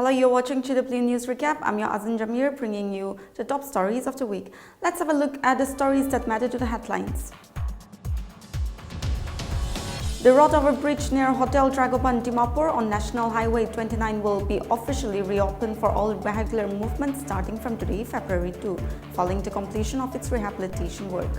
Hello, you're watching Chidapli News Recap. I'm your Azan Jamir, bringing you the top stories of the week. Let's have a look at the stories that matter to the headlines. The road over bridge near Hotel Dragoban Dimapur on National Highway 29 will be officially reopened for all vehicular movement starting from today, February 2, following the completion of its rehabilitation work.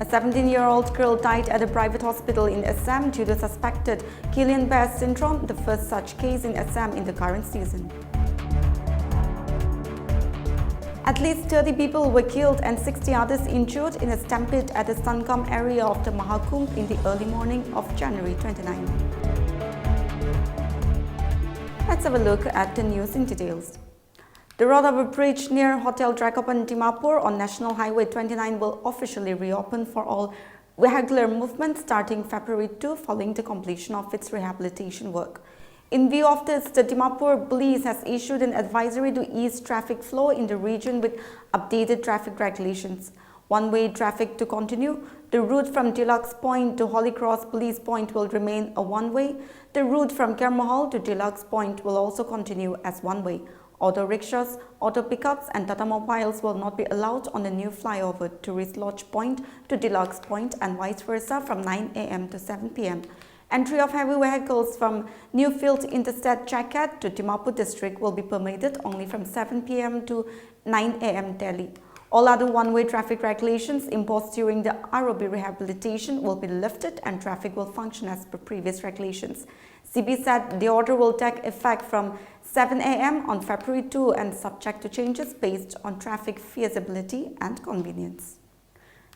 A 17-year-old girl died at a private hospital in Assam due to suspected Guillain-Barré syndrome, the first such case in Assam in the current season. At least 30 people were killed and 60 others injured in a stampede at the Sangam area of the Maha Kumbh in the early morning of January 29. Let's have a look at the news in details. The road over bridge near Hotel Dragoban Dimapur on National Highway 29 will officially reopen for all vehicular movement starting February 2 following the completion of its rehabilitation work. In view of this, the Dimapur police has issued an advisory to ease traffic flow in the region with updated traffic regulations. One-way traffic to continue. The route from Deluxe Point to Holy Cross Police Point will remain a one-way. The route from Kermahal to Deluxe Point will also continue as one-way. Auto rickshaws, auto pickups and Tata mobiles will not be allowed on the new flyover Tourist Lodge Point to Deluxe Point and vice versa from 9 a.m. to 7 p.m. Entry of heavy vehicles from Newfield Interstate Jacket to Dimapur district will be permitted only from 7 p.m. to 9 a.m. daily. All other one-way traffic regulations imposed during the ROB rehabilitation will be lifted and traffic will function as per previous regulations. CB said the order will take effect from 7 a.m. on February 2 and subject to changes based on traffic feasibility and convenience.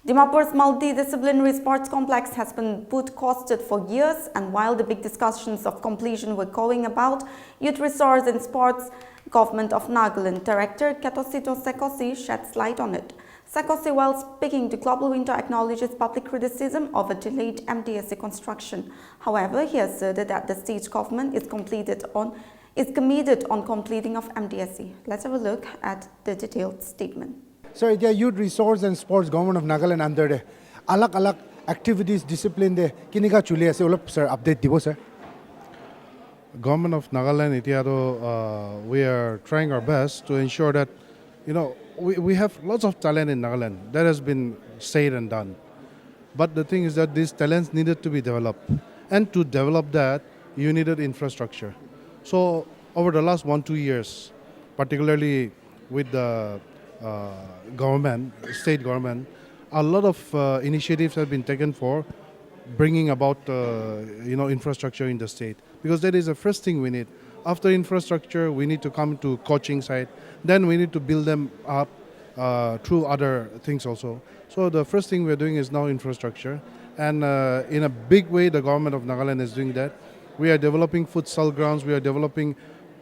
Dimapur's multidisciplinary sports complex has been costed for years, and while the big discussions of completion were going about, Youth Resource and Sports Government of Nagaland Director Ketosito Sekosi sheds light on it. Sekosi, while speaking to Global Winter, acknowledges public criticism of a delayed MDSA construction. However, he asserted that the state government is committed on completing of MDSA. Let's have a look at the detailed statement. Sir, the Youth Resource and Sports Government of Nagaland under the alak activities discipline the kiniga chuli ase ulop sir update dibo sir. Government of Nagaland we are trying our best to ensure that we have lots of talent in Nagaland. That has been said and done. But the thing is that these talents needed to be developed. And to develop that, you needed infrastructure. So over the last 1-2 years, particularly with the state government, a lot of initiatives have been taken for bringing about infrastructure in the state, because that is the first thing we need. After infrastructure, we need to come to coaching side. Then we need to build them up through other things also. So the first thing we're doing is now infrastructure, and in a big way, the government of Nagaland is doing that. We are developing futsal grounds. We are developing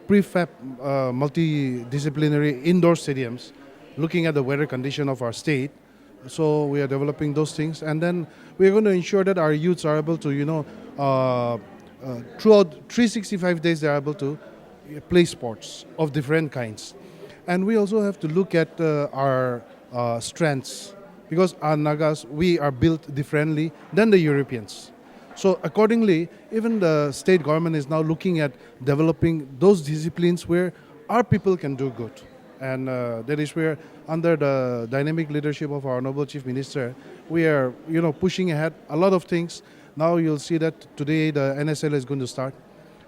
prefab multidisciplinary indoor stadiums, looking at the weather condition of our state. So we are developing those things, and then we are going to ensure that our youths are able to, throughout 365 days, they are able to play sports of different kinds. And we also have to look at our strengths, because our Nagas, we are built differently than the Europeans. So accordingly, even the state government is now looking at developing those disciplines where our people can do good. And that is where, under the dynamic leadership of our Honorable Chief Minister, we are, pushing ahead a lot of things. Now you'll see that today the NSL is going to start,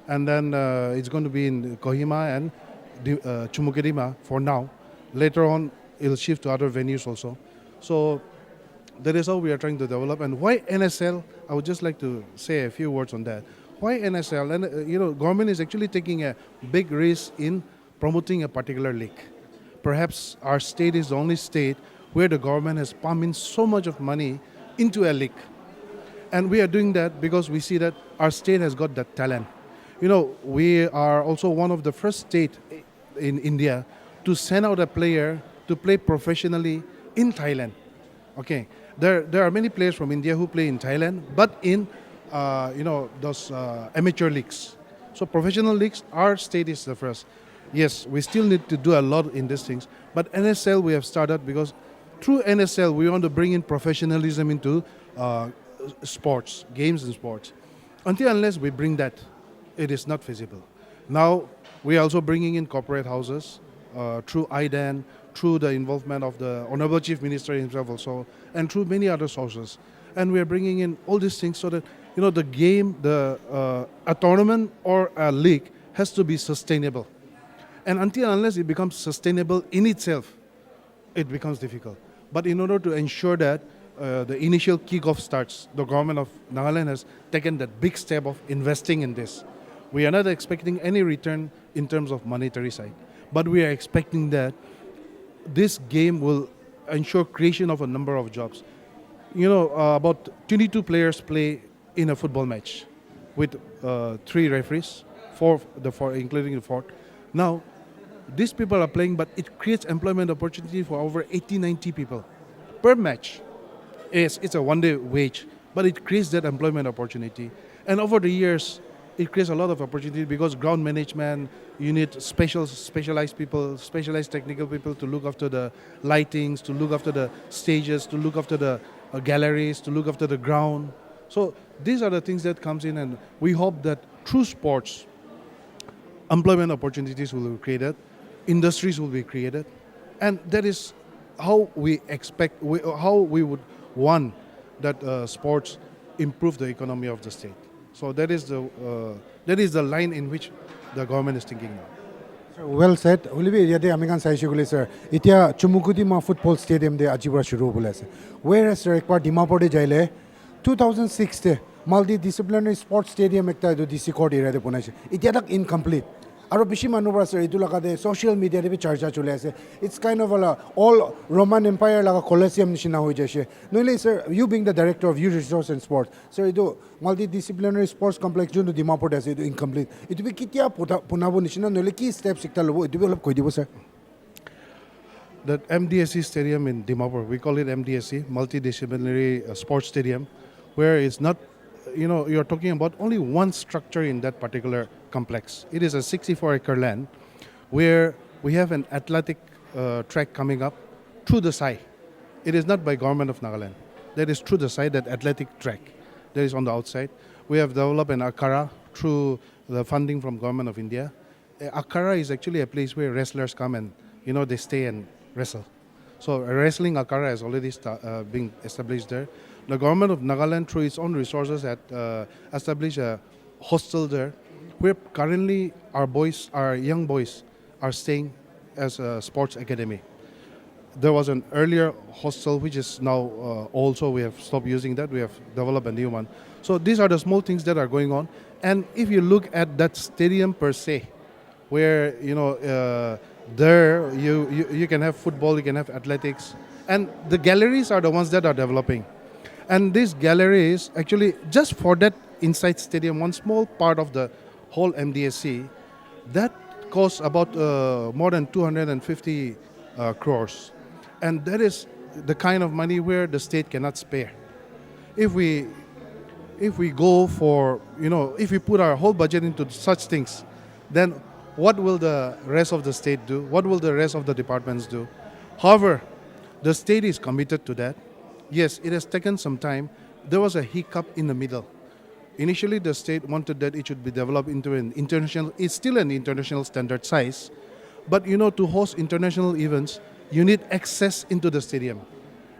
and then it's going to be in Kohima and Chumukedima for now. Later on, it'll shift to other venues also. So that is how we are trying to develop. And why NSL? I would just like to say a few words on that. Why NSL? And government is actually taking a big risk in promoting a particular league. Perhaps our state is the only state where the government has pumped in so much of money into a league. And we are doing that because we see that our state has got that talent. We are also one of the first state in India to send out a player to play professionally in Thailand. Okay, there are many players from India who play in Thailand, but in those amateur leagues. So professional leagues, our state is the first. Yes, we still need to do a lot in these things, but NSL we have started because through NSL we want to bring in professionalism into sports, games and sports. Until unless we bring that, it is not feasible. Now, we are also bringing in corporate houses through IDAN, through the involvement of the Honorable Chief Minister himself also, and through many other sources. And we are bringing in all these things so that, the game, a tournament or a league has to be sustainable. And until unless it becomes sustainable in itself, it becomes difficult. But in order to ensure that the initial kickoff starts, the government of Nagaland has taken that big step of investing in this. We are not expecting any return in terms of monetary side, but we are expecting that this game will ensure creation of a number of jobs. About 22 players play in a football match with 3 referees, four including the fourth. Now, these people are playing, but it creates employment opportunity for over 80, 90 people per match. It's a one-day wage, but it creates that employment opportunity. And over the years, it creates a lot of opportunity because ground management, you need specialized people, specialized technical people to look after the lightings, to look after the stages, to look after the galleries, to look after the ground. So these are the things that comes in, and we hope that through sports, employment opportunities will be created, industries will be created, and that is how we expect, how we would want that sports improve the economy of the state. So that is the line in which the government is thinking now. Well said. Olivi yate amikan saishigule sir. Itia Chumukudi ma football stadium de ajibra shuru bole ase. Whereas sir ekbar Dimapur de jaile 2006 te multidisciplinary sports stadium ekta edu DC court area de bonaise. Itia tak incomplete. Aro bishi manu bara sir edu laga de social media de bi charcha chole ase. It's kind of a all Roman Empire laga Colosseum nishina hoi jaise. Noile sir, you being the director of youth resource and sports, sir edu multidisciplinary sports complex jundu Dimapur de ase edu incomplete. Edu bi kitia punabo nishina noile ki steps ekta lobo edu bi olop koi dibo sir. That MDSC stadium in Dimapur, we call it MDSC, multidisciplinary sports stadium, where it's not, you're talking about only one structure in that particular complex. It is a 64-acre land where we have an athletic track coming up through the side. It is not by government of Nagaland. That is through the side, that athletic track that is on the outside. We have developed an Akara through the funding from government of India. Akara is actually a place where wrestlers come and, they stay and wrestle. So a wrestling Akara has already been established there. The government of Nagaland, through its own resources, had established a hostel there, where currently our young boys are staying as a sports academy. There was an earlier hostel which is now also we have stopped using that. We have developed a new one. So these are the small things that are going on. And if you look at that stadium per se, where there you can have football, you can have athletics, and the galleries are the ones that are developing. And these galleries actually just for that inside stadium, one small part of the whole MDSC, that costs about more than 250 crores. And that is the kind of money where the state cannot spare. If we go for, if we put our whole budget into such things, then what will the rest of the state do? What will the rest of the departments do? However, the state is committed to that. Yes, it has taken some time. There was a hiccup in the middle. Initially, the state wanted that it should be developed into an international, it's still an international standard size. But, to host international events, you need access into the stadium.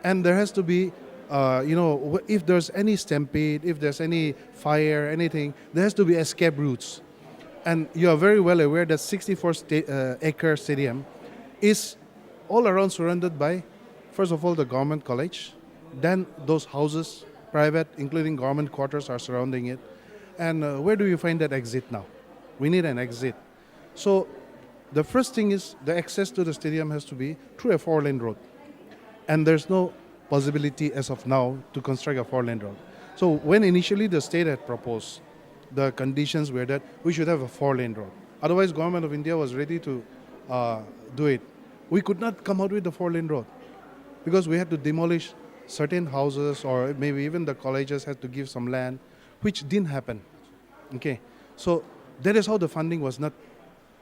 And there has to be, if there's any stampede, if there's any fire, anything, there has to be escape routes. And you are very well aware that 64-acre stadium is all around surrounded by, first of all, the government college. Then those houses, private, including government quarters, are surrounding it. And where do you find that exit now? We need an exit. So the first thing is the access to the stadium has to be through a 4-lane road. And there's no possibility as of now to construct a 4-lane road. So when initially the state had proposed, the conditions were that we should have a 4-lane road. Otherwise, government of India was ready to do it. We could not come out with the 4-lane road because we had to demolish certain houses, or maybe even the colleges had to give some land, which didn't happen. Okay, so that is how the funding was not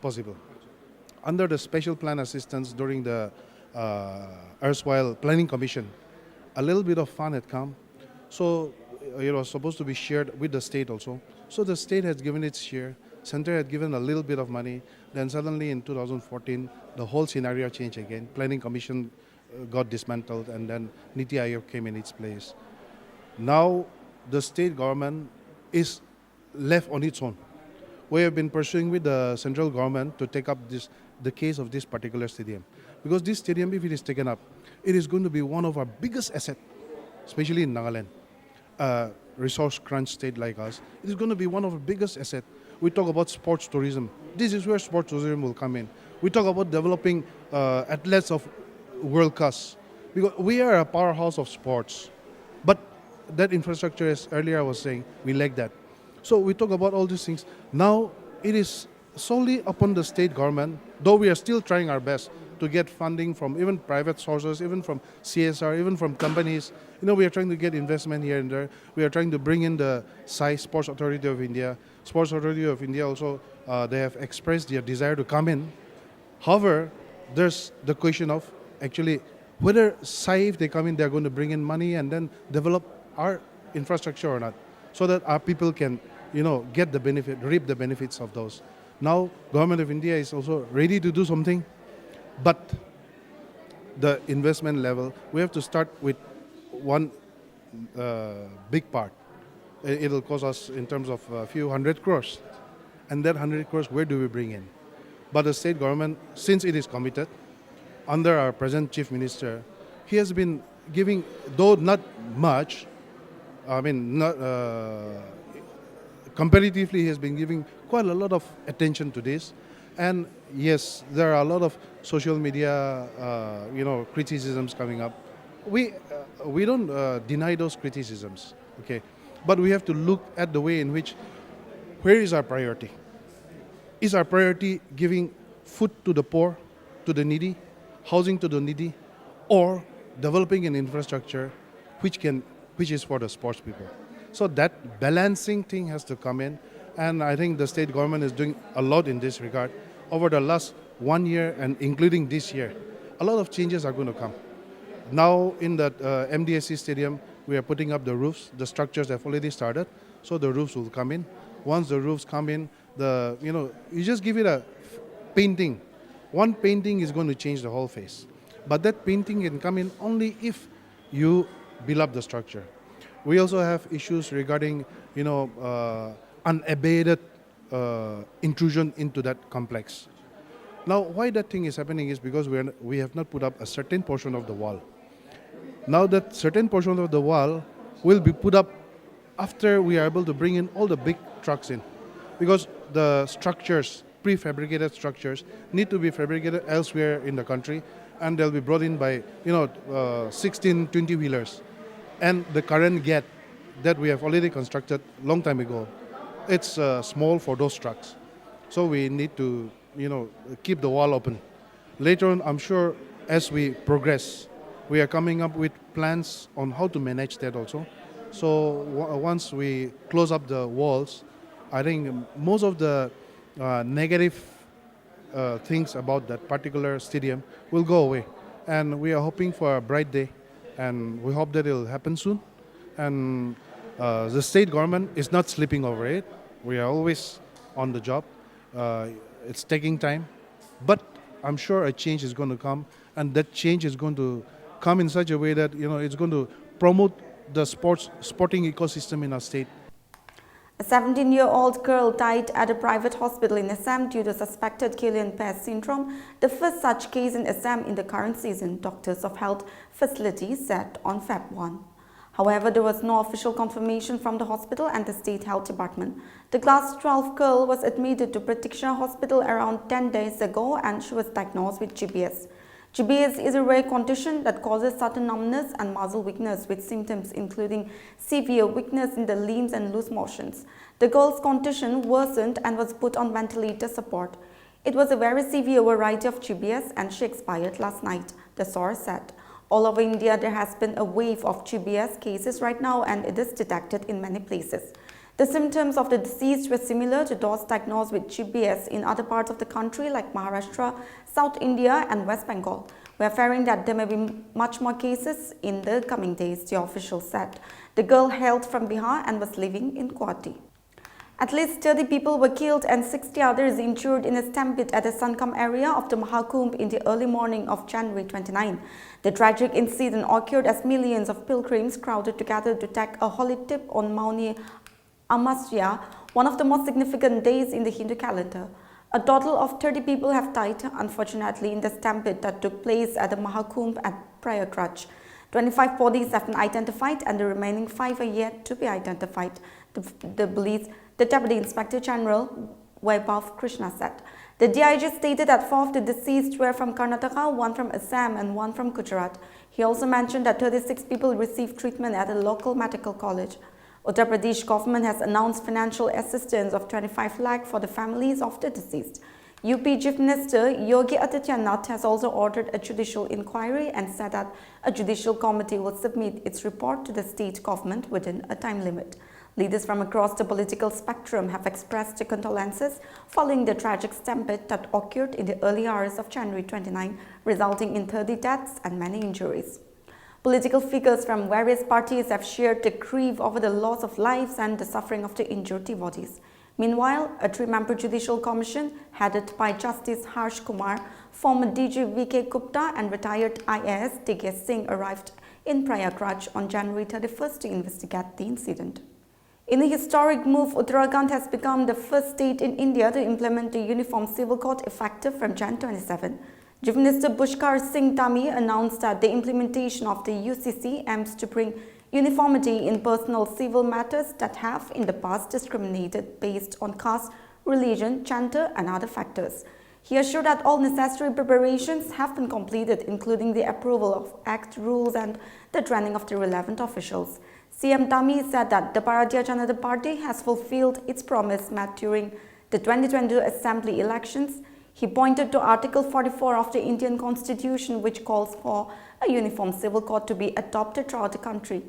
possible. Under the special plan assistance during the erstwhile planning commission, a little bit of fund had come. So supposed to be shared with the state also. So the state has given its share, center had given a little bit of money, then suddenly in 2014, the whole scenario changed again. Planning Commission got dismantled and then Niti Aayog came in its place. Now the state government is left on its own. We have been pursuing with the central government to take up the case of this particular stadium. Because this stadium, if it is taken up, it is going to be one of our biggest assets, especially in Nagaland. Resource crunch state like us, it is going to be one of the biggest assets. We talk about sports tourism. This is where sports tourism will come in. We talk about developing athletes of world class. Because we are a powerhouse of sports. But that infrastructure, as earlier I was saying, we lack that. So we talk about all these things. Now it is solely upon the state government, though we are still trying our best to get funding from even private sources, even from CSR, even from companies. We are trying to get investment here and there. We are trying to bring in the SAI, Sports Authority of India. Sports Authority of India also, they have expressed their desire to come in. However, there's the question of actually whether SAI, if they come in, they're going to bring in money and then develop our infrastructure or not, so that our people can, get the benefit, reap the benefits of those. Now, Government of India is also ready to do something, but the investment level, we have to start with one big part. It'll cost us in terms of a few 100 crores. And that 100 crores, where do we bring in? But the state government, since it is committed, under our present Chief Minister, he has been giving, though not much, comparatively, he has been giving quite a lot of attention to this. And yes, there are a lot of social media, criticisms coming up. We don't deny those criticisms, okay? But we have to look at the way in which, where is our priority? Is our priority giving food to the poor, to the needy, housing to the needy, or developing an infrastructure which is for the sports people? So that balancing thing has to come in, and I think the state government is doing a lot in this regard. Over the last 1 year and including this year, a lot of changes are going to come. Now in that MDSC stadium, we are putting up the roofs. The structures have already started, so the roofs will come in. Once the roofs come in, you just give it a painting. One painting is going to change the whole face. But that painting can come in only if you build up the structure. We also have issues regarding, unabated intrusion into that complex. Now, why that thing is happening is because we have not put up a certain portion of the wall. Now that certain portion of the wall will be put up after we are able to bring in all the big trucks in. Because the structures, prefabricated structures, need to be fabricated elsewhere in the country, and they'll be brought in by 16, 20-wheelers. And the current gate that we have already constructed long time ago, it's small for those trucks. So we need to, keep the wall open. Later on, I'm sure as we progress, we are coming up with plans on how to manage that also. So once we close up the walls, I think most of the negative things about that particular stadium will go away. And we are hoping for a bright day, and we hope that it will happen soon. And the state government is not sleeping over it. We are always on the job. It's taking time, but I'm sure a change is going to come, and that change is going to come in such a way that it's going to promote the sporting ecosystem in our state. A 17-year-old girl died at a private hospital in Assam due to suspected Guillain-Barré syndrome, the first such case in Assam in the current season, doctors of health facilities said on Feb 1. However, there was no official confirmation from the hospital and the State Health Department. The class 12 girl was admitted to Pratiksha Hospital around 10 days ago, and she was diagnosed with GBS. GBS is a rare condition that causes sudden numbness and muscle weakness with symptoms including severe weakness in the limbs and loose motions. The girl's condition worsened and was put on ventilator support. It was a very severe variety of GBS and she expired last night, the source said. All over India, there has been a wave of GBS cases right now, and it is detected in many places. The symptoms of the deceased were similar to those diagnosed with GBS in other parts of the country like Maharashtra, South India and West Bengal. We are fearing that there may be much more cases in the coming days, the official said. The girl hailed from Bihar and was living in Guwahati. At least 30 people were killed and 60 others injured in a stampede at the Sankam area of the Maha Kumbh in the early morning of January 29. The tragic incident occurred as millions of pilgrims crowded together to take a holy dip on Mauni Amasya, one of the most significant days in the Hindu calendar. A total of 30 people have died, unfortunately, in the stampede that took place at the Maha Kumbh at Prayagraj. 25 bodies have been identified and the remaining 5 are yet to be identified, the Deputy Inspector General Vaibhav Krishna said. The DIG stated that 4 of the deceased were from Karnataka, 1 from Assam and 1 from Gujarat. He also mentioned that 36 people received treatment at a local medical college. Uttar Pradesh government has announced financial assistance of 25 lakh for the families of the deceased. UP Chief Minister Yogi Adityanath has also ordered a judicial inquiry and said that a judicial committee will submit its report to the state government within a time limit. Leaders from across the political spectrum have expressed their condolences following the tragic stampede that occurred in the early hours of January 29, resulting in 30 deaths and many injuries. Political figures from various parties have shared their grief over the loss of lives and the suffering of the injured devotees. Meanwhile, a 3-member judicial commission headed by Justice Harsh Kumar, former DG V.K. Gupta and retired IAS D.K. Singh arrived in Prayagraj on January 31st to investigate the incident. In a historic move, Uttarakhand has become the first state in India to implement the Uniform Civil Code effective from Jan 27. Chief Minister Pushkar Singh Dhami announced that the implementation of the UCC aims to bring uniformity in personal civil matters that have in the past discriminated based on caste, religion, gender and other factors. He assured that all necessary preparations have been completed, including the approval of Act, rules and the training of the relevant officials. CM Dhami said that the Bharatiya Janata Party has fulfilled its promise made during the 2022 Assembly elections. He pointed to Article 44 of the Indian Constitution, which calls for a uniform civil code to be adopted throughout the country.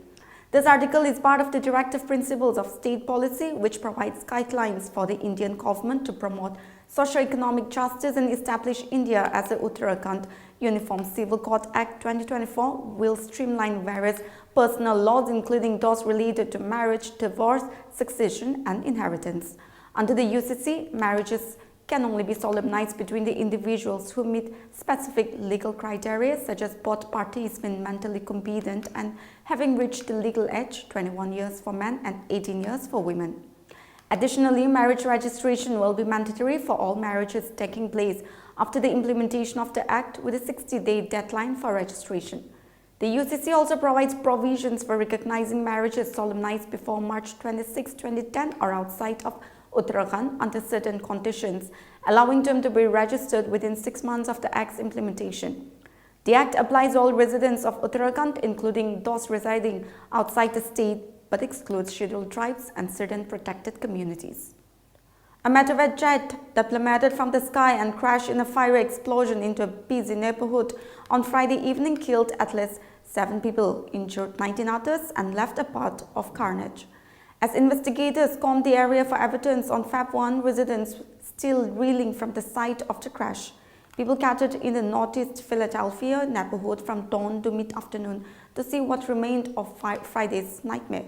This article is part of the directive principles of state policy, which provides guidelines for the Indian government to promote socio-economic justice and establish India as a Uttarakhand Uniform Civil Code Act 2024 will streamline various personal laws, including those related to marriage, divorce, succession and inheritance. Under the UCC, marriages can only be solemnized between the individuals who meet specific legal criteria, such as both parties being mentally competent and having reached the legal age, 21 years for men and 18 years for women. Additionally, marriage registration will be mandatory for all marriages taking place after the implementation of the Act, with a 60-day deadline for registration. The UCC also provides provisions for recognizing marriages solemnized before March 26, 2010 or outside of Uttarakhand under certain conditions, allowing them to be registered within 6 months of the Act's implementation. The Act applies to all residents of Uttarakhand, including those residing outside the state, but excludes scheduled tribes and certain protected communities. A meteorite jet that plummeted from the sky and crashed in a fiery explosion into a busy neighborhood on Friday evening killed at least 7 people, injured 19 others, and left a path of carnage. As investigators combed the area for evidence on Feb 1, residents still reeling from the sight of the crash. People gathered in the northeast Philadelphia neighborhood from dawn to mid-afternoon to see what remained of Friday's nightmare.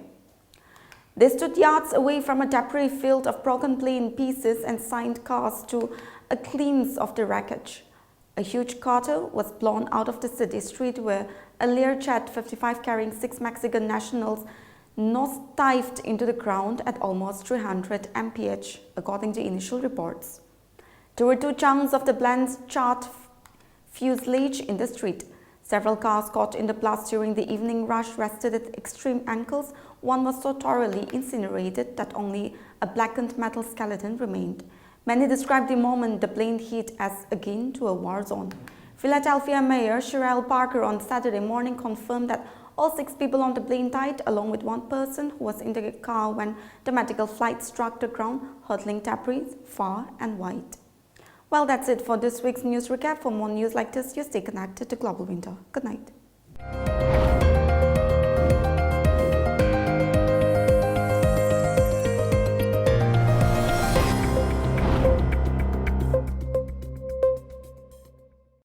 They stood yards away from a debris field of broken plane pieces and signed cars to a glimpse of the wreckage. A huge crater was blown out of the city street where a Learjet 55 carrying 6 Mexican nationals nosedived into the ground at almost 300 mph, according to initial reports. There were 2 chunks of the bland charred fuselage in the street. Several cars caught in the blast during the evening rush rested at extreme angles. One was so thoroughly incinerated that only a blackened metal skeleton remained. Many described the moment the plane hit as akin to a war zone. Philadelphia Mayor Sherelle Parker on Saturday morning confirmed that all 6 people on the plane died, along with 1 person who was in the car when the medical flight struck the ground, hurtling debris far and wide. Well, that's it for this week's news recap. For more news like this, you stay connected to Global Winter. Good night.